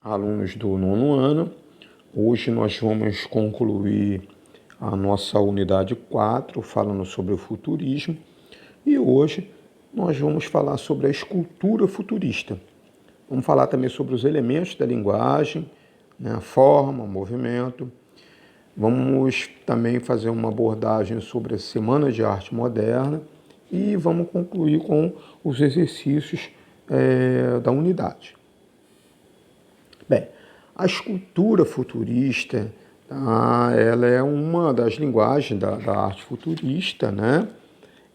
alunos do nono ano. Hoje nós vamos concluir a nossa unidade 4, falando sobre o futurismo. E hoje nós vamos falar sobre a escultura futurista. Vamos falar também sobre os elementos da linguagem, né, a forma, o movimento. Vamos também fazer uma abordagem sobre a Semana de Arte Moderna e vamos concluir com os exercícios da unidade. Bem, a escultura futurista, tá, ela é uma das linguagens da arte futurista, né?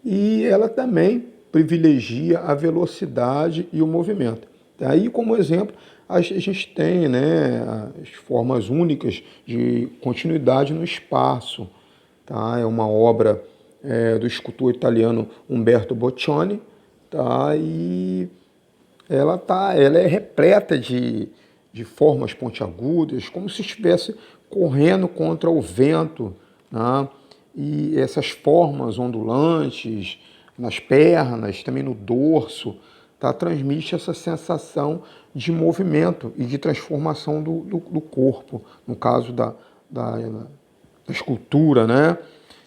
E ela também privilegia a velocidade e o movimento. Aí, como exemplo, a gente tem, né, as formas únicas de continuidade no espaço. Tá? É uma obra do escultor italiano Umberto Boccioni, tá? E ela é repleta de formas pontiagudas, como se estivesse correndo contra o vento, né? E essas formas ondulantes nas pernas, também no dorso, tá? Transmite essa sensação de movimento e de transformação do corpo, no caso da escultura, né?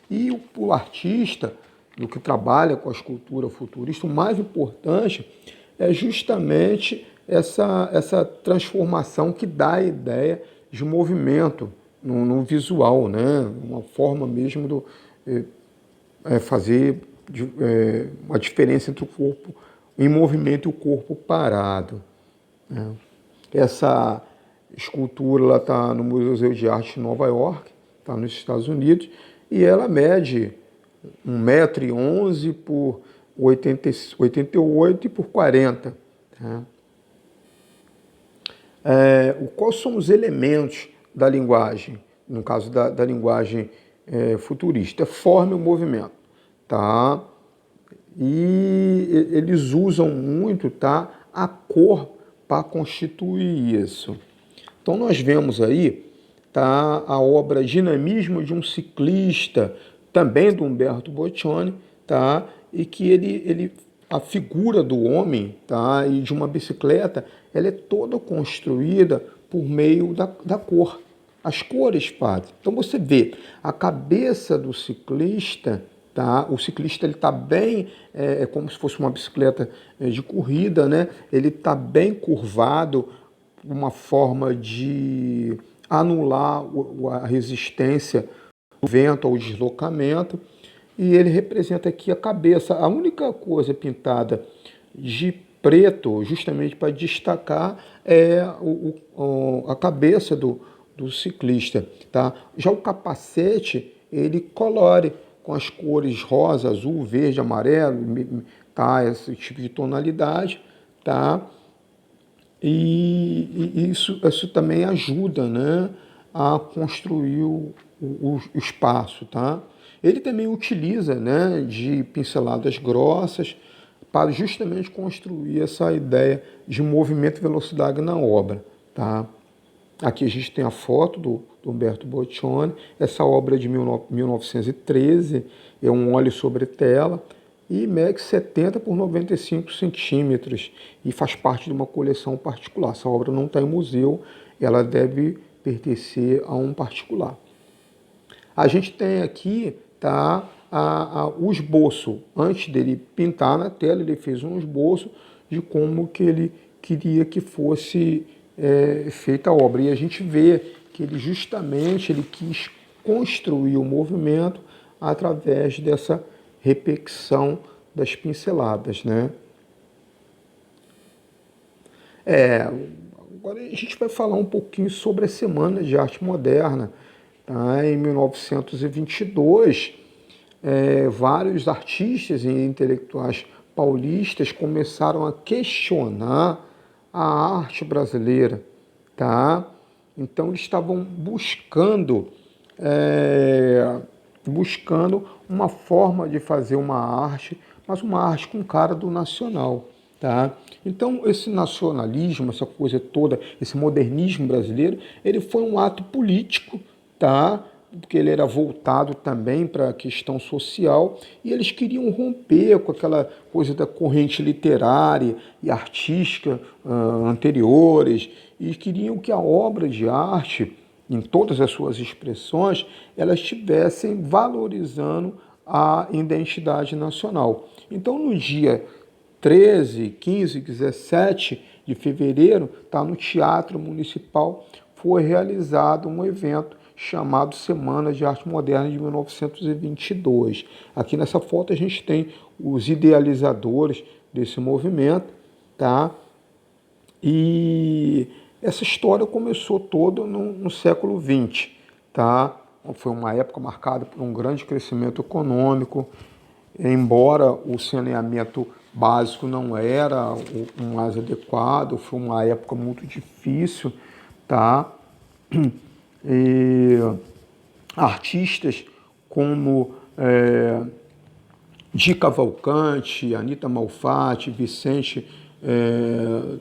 E o artista, do que trabalha com a escultura futurista, o mais importante é justamente essa transformação que dá a ideia de movimento no visual, né? Uma forma mesmo de fazer uma diferença entre o corpo em movimento e o corpo parado, né? Essa escultura está no Museu de Arte de Nova York, está nos Estados Unidos, e ela mede 1,11 m por 88 por 40. Né? Quais são os elementos da linguagem, no caso da linguagem futurista? Forma e movimento. Tá? E eles usam muito, tá, a cor para constituir isso. Então nós vemos aí, tá, a obra Dinamismo de um Ciclista, também do Umberto Boccioni, tá, e que a figura do homem, tá, e de uma bicicleta, ela é toda construída por meio da cor. As cores fazem. Então você vê a cabeça do ciclista, tá? O ciclista ele está bem, como se fosse uma bicicleta de corrida, né? Ele está bem curvado, uma forma de anular a resistência do vento ao deslocamento. E ele representa aqui a cabeça. A única coisa pintada de preto, justamente para destacar, é a cabeça do ciclista. Tá? Já o capacete, ele colore com as cores rosa, azul, verde, amarelo, tá? Esse tipo de tonalidade. Tá? E isso também ajuda, né, a construir o espaço. Tá? Ele também utiliza, né, de pinceladas grossas para justamente construir essa ideia de movimento e velocidade na obra. Tá? Aqui a gente tem a foto do Umberto Boccioni. Essa obra é de 1913, é um óleo sobre tela e mede 70 por 95 centímetros e faz parte de uma coleção particular. Essa obra não está em museu, ela deve pertencer a um particular. A gente tem aqui, tá, o esboço. Antes dele pintar na tela, ele fez um esboço de como que ele queria que fosse feita a obra. E a gente vê que ele quis construir o movimento através dessa repetição das pinceladas, né? Agora a gente vai falar um pouquinho sobre a Semana de Arte Moderna. Tá? Em 1922, vários artistas e intelectuais paulistas começaram a questionar a arte brasileira. Tá? Então eles estavam buscando uma forma de fazer uma arte, mas uma arte com cara do nacional. Tá? Então esse nacionalismo, essa coisa toda, esse modernismo brasileiro, ele foi um ato político, tá, porque ele era voltado também para a questão social, e eles queriam romper com aquela coisa da corrente literária e artística anteriores, e queriam que a obra de arte, em todas as suas expressões, elas estivessem valorizando a identidade nacional. Então, no dia 13, 15, 17 de fevereiro, tá, no Teatro Municipal, foi realizado um evento chamado Semana de Arte Moderna de 1922. Aqui nessa foto a gente tem os idealizadores desse movimento, tá? E essa história começou toda no século XX, tá? Foi uma época marcada por um grande crescimento econômico, embora o saneamento básico não era o mais adequado, foi uma época muito difícil, tá? E artistas como Di Cavalcante, Anita Malfatti, Vicente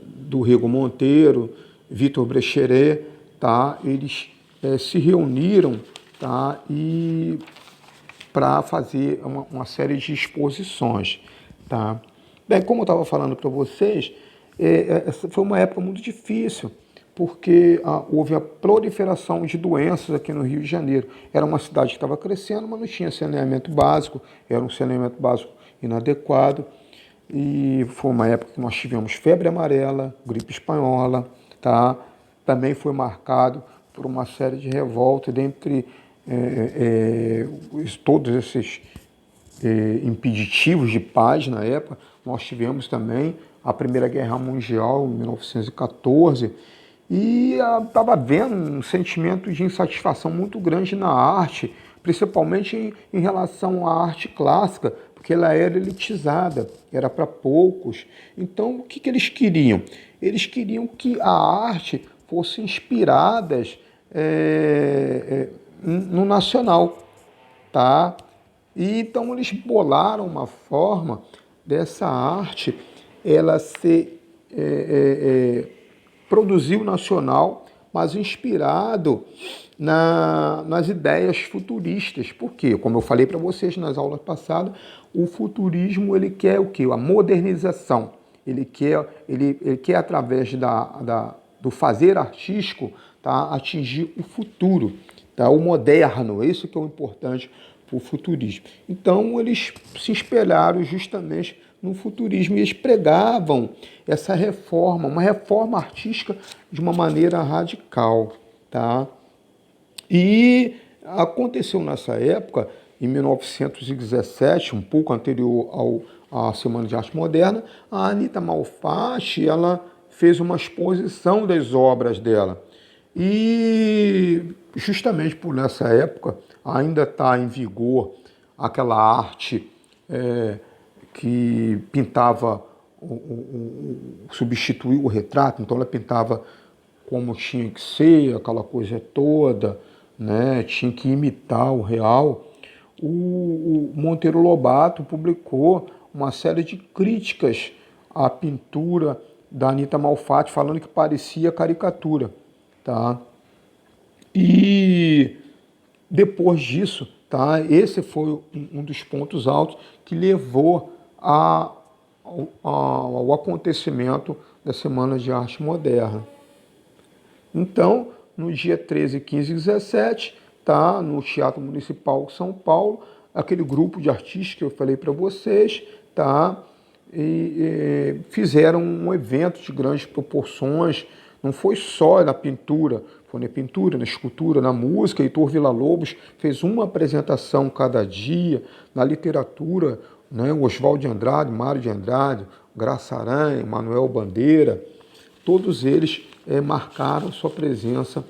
do Rego Monteiro, Vitor Brecheret, tá? Eles se reuniram, tá? E para fazer uma série de exposições, tá? Bem, como eu estava falando para vocês, essa foi uma época muito difícil, porque houve a proliferação de doenças aqui no Rio de Janeiro. Era uma cidade que estava crescendo, mas não tinha saneamento básico, era um saneamento básico inadequado, e foi uma época que nós tivemos febre amarela, gripe espanhola, tá? Também foi marcado por uma série de revoltas dentre todos esses impeditivos de paz na época. Nós tivemos também a Primeira Guerra Mundial, em 1914, e estava havendo um sentimento de insatisfação muito grande na arte, principalmente em relação à arte clássica, porque ela era elitizada, era para poucos. Então, o que eles queriam? Eles queriam que a arte fosse inspirada no nacional, tá? E então eles bolaram uma forma dessa arte ela ser produziu nacional, mas inspirado nas ideias futuristas. Por quê? Como eu falei para vocês nas aulas passadas, o futurismo ele quer o quê? A modernização. Ele quer através do fazer artístico, tá, atingir o futuro, tá, o moderno. Isso que é o importante para o futurismo. Então, eles se espelharam justamente no futurismo e eles pregavam essa reforma, uma reforma artística de uma maneira radical, tá? E aconteceu nessa época, em 1917, um pouco anterior à Semana de Arte Moderna, a Anita Malfatti, ela fez uma exposição das obras dela. E justamente por nessa época ainda está em vigor aquela arte que pintava, substituiu o retrato, então ela pintava como tinha que ser, aquela coisa toda, né? Tinha que imitar o real. O Monteiro Lobato publicou uma série de críticas à pintura da Anita Malfatti, falando que parecia caricatura, tá? E depois disso, tá? Esse foi um dos pontos altos que levou ao acontecimento da Semana de Arte Moderna. Então, no dia 13, 15 e 17, tá, no Teatro Municipal de São Paulo, aquele grupo de artistas que eu falei para vocês, tá, fizeram um evento de grandes proporções. Não foi só na pintura, foi na pintura, na escultura, na música. Heitor Villa-Lobos fez uma apresentação cada dia. Na literatura, né, Oswald de Andrade, Mário de Andrade, Graça Aranha, Manuel Bandeira, todos eles marcaram sua presença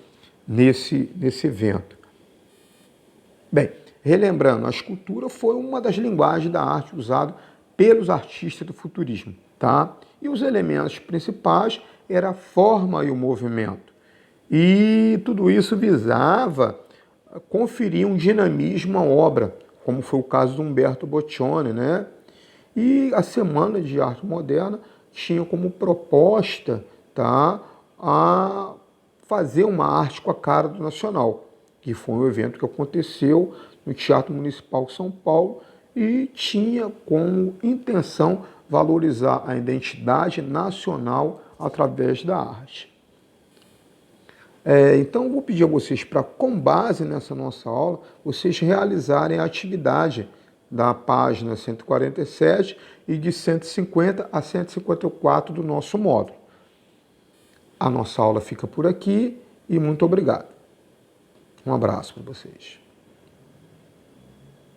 nesse evento. Bem, relembrando, a escultura foi uma das linguagens da arte usada pelos artistas do futurismo, tá? E os elementos principais eram a forma e o movimento. E tudo isso visava conferir um dinamismo à obra, como foi o caso de Umberto Boccioni, né? E a Semana de Arte Moderna tinha como proposta, tá, a fazer uma arte com a cara do nacional. que foi um evento que aconteceu no Teatro Municipal de São Paulo e tinha como intenção valorizar a identidade nacional através da arte. Então, eu vou pedir a vocês para, com base nessa nossa aula, vocês realizarem a atividade da página 147 e de 150 a 154 do nosso módulo. A nossa aula fica por aqui e muito obrigado. Um abraço para vocês.